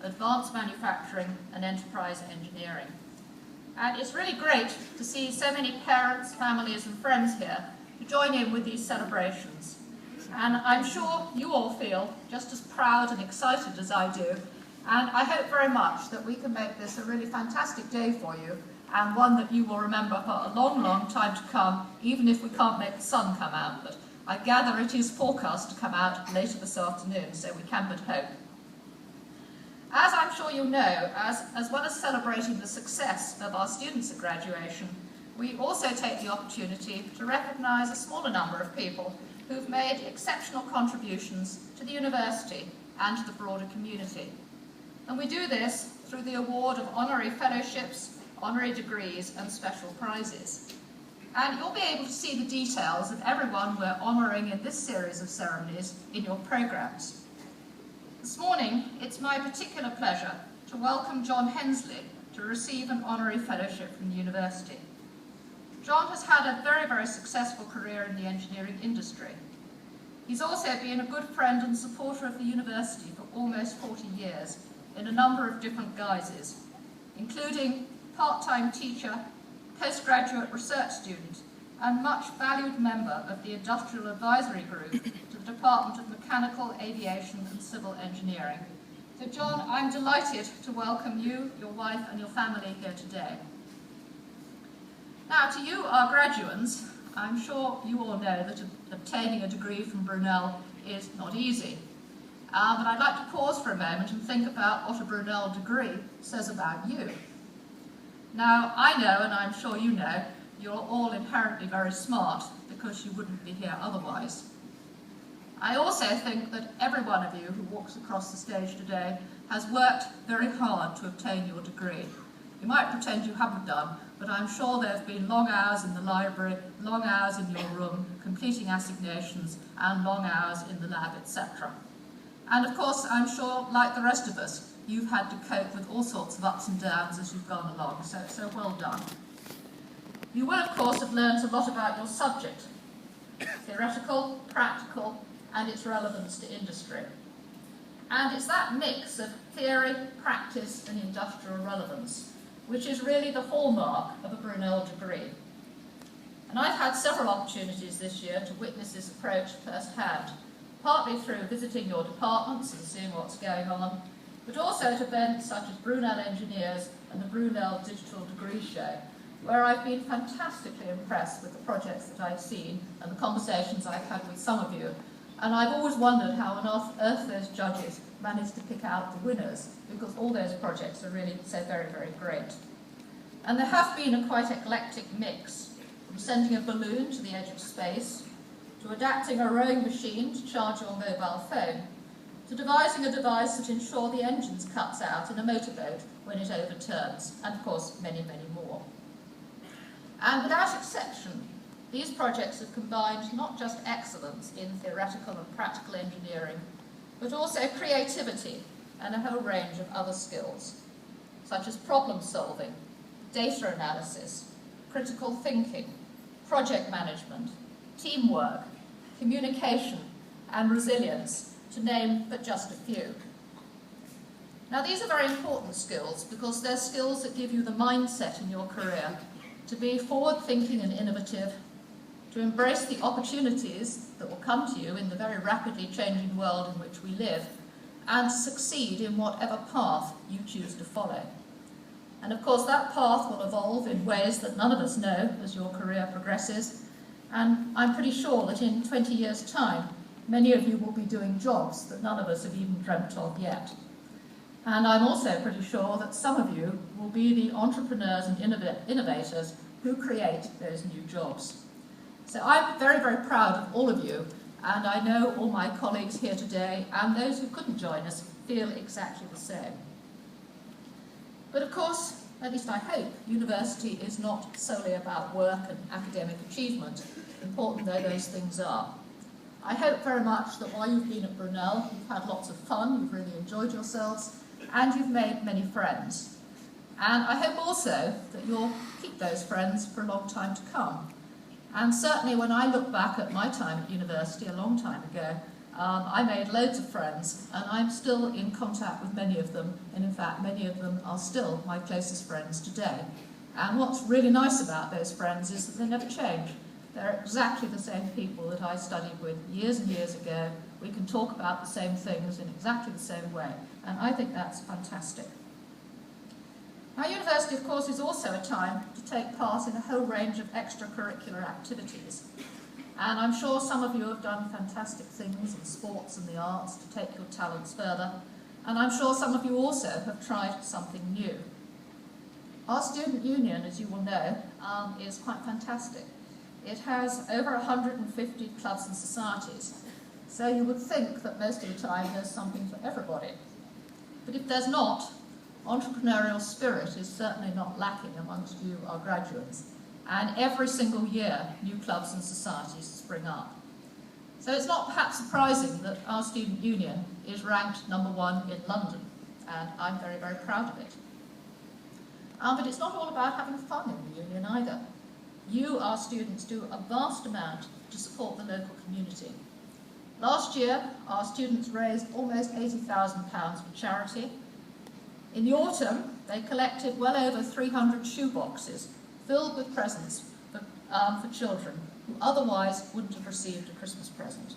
advanced manufacturing and enterprise engineering. And it's really great to see so many parents, families and friends here to join in with these celebrations. And I'm sure you all feel just as proud and excited as I do, and I hope very much that we can make this a really fantastic day for you, and one that you will remember for a long, long time to come, even if we can't make the sun come out. But I gather it is forecast to come out later this afternoon, so we can but hope. As I'm sure you know, as well as celebrating the success of our students at graduation, we also take the opportunity to recognise a smaller number of people who've made exceptional contributions to the university and to the broader community. And we do this through the award of honorary fellowships, honorary degrees and special prizes. And you'll be able to see the details of everyone we're honouring in this series of ceremonies in your programmes. This morning, it's my particular pleasure to welcome John Hensley to receive an honorary fellowship from the university. John has had a very, very successful career in the engineering industry. He's also been a good friend and supporter of the university for almost 40 years in a number of different guises, including part-time teacher, postgraduate research student, and much valued member of the Industrial Advisory Group to the Department of Mechanical, Aviation and Civil Engineering. So John, I'm delighted to welcome you, your wife and your family here today. Now to you, our graduates, I'm sure you all know that obtaining a degree from Brunel is not easy. But I'd like to pause for a moment and think about what a Brunel degree says about you. Now, I know, and I'm sure you know, you're all inherently very smart because you wouldn't be here otherwise. I also think that every one of you who walks across the stage today has worked very hard to obtain your degree. You might pretend you haven't done, but I'm sure there have been long hours in the library, long hours in your room, completing assignations, and long hours in the lab, etc. And of course, I'm sure, like the rest of us, you've had to cope with all sorts of ups and downs as you've gone along, so well done. You will, of course, have learned a lot about your subject, theoretical, practical, and its relevance to industry. And it's that mix of theory, practice, and industrial relevance which is really the hallmark of a Brunel degree. And I've had several opportunities this year to witness this approach firsthand, partly through visiting your departments and seeing what's going on, but also at events such as Brunel Engineers and the Brunel Digital Degree Show, where I've been fantastically impressed with the projects that I've seen and the conversations I've had with some of you. And I've always wondered how on earth those judges managed to pick out the winners, because all those projects are really so very, very great. And there have been a quite eclectic mix, from sending a balloon to the edge of space, to adapting a rowing machine to charge your mobile phone, to devising a device that ensures the engines cuts out in a motorboat when it overturns, and of course many, many more. And without exception, these projects have combined not just excellence in theoretical and practical engineering, but also creativity and a whole range of other skills, such as problem solving, data analysis, critical thinking, project management, teamwork, communication, and resilience, to name but just a few. Now, these are very important skills because they're skills that give you the mindset in your career to be forward-thinking and innovative, to embrace the opportunities that will come to you in the very rapidly changing world in which we live, and to succeed in whatever path you choose to follow. And of course that path will evolve in ways that none of us know as your career progresses, and I'm pretty sure that in 20 years' time, many of you will be doing jobs that none of us have even dreamt of yet. And I'm also pretty sure that some of you will be the entrepreneurs and innovators who create those new jobs. So I'm very, very proud of all of you, and I know all my colleagues here today and those who couldn't join us feel exactly the same. But of course, at least I hope, university is not solely about work and academic achievement, important though those things are. I hope very much that while you've been at Brunel, you've had lots of fun, you've really enjoyed yourselves, and you've made many friends. And I hope also that you'll keep those friends for a long time to come. And certainly when I look back at my time at university a long time ago, I made loads of friends, and I'm still in contact with many of them, and in fact many of them are still my closest friends today. And what's really nice about those friends is that they never change. They're exactly the same people that I studied with years and years ago. We can talk about the same things in exactly the same way, and I think that's fantastic. Our university, of course, is also a time to take part in a whole range of extracurricular activities. And I'm sure some of you have done fantastic things in sports and the arts to take your talents further. And I'm sure some of you also have tried something new. Our student union, as you will know, is quite fantastic. It has over 150 clubs and societies. So you would think that most of the time there's something for everybody. But if there's not, entrepreneurial spirit is certainly not lacking amongst you, our graduates. And every single year, new clubs and societies spring up. So it's not perhaps surprising that our student union is ranked #1 in London, and I'm very, very proud of it. But it's not all about having fun in the union either. You, our students, do a vast amount to support the local community. Last year, our students raised almost £80,000 for charity. In the autumn, they collected well over 300 shoe boxes filled with presents for children who otherwise wouldn't have received a Christmas present.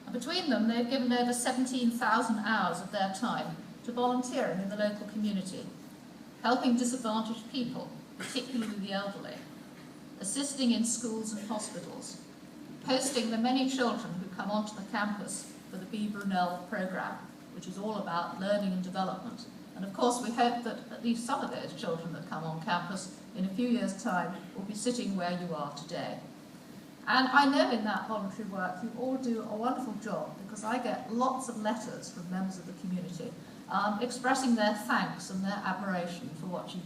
And between them, they've given over 17,000 hours of their time to volunteering in the local community, helping disadvantaged people, particularly the elderly, assisting in schools and hospitals, hosting the many children who come onto the campus for the Brunel programme, which is all about learning and development. And of course, we hope that at least some of those children that come on campus in a few years' time will be sitting where you are today. And I know in that voluntary work you all do a wonderful job, because I get lots of letters from members of the community expressing their thanks and their admiration for what you do.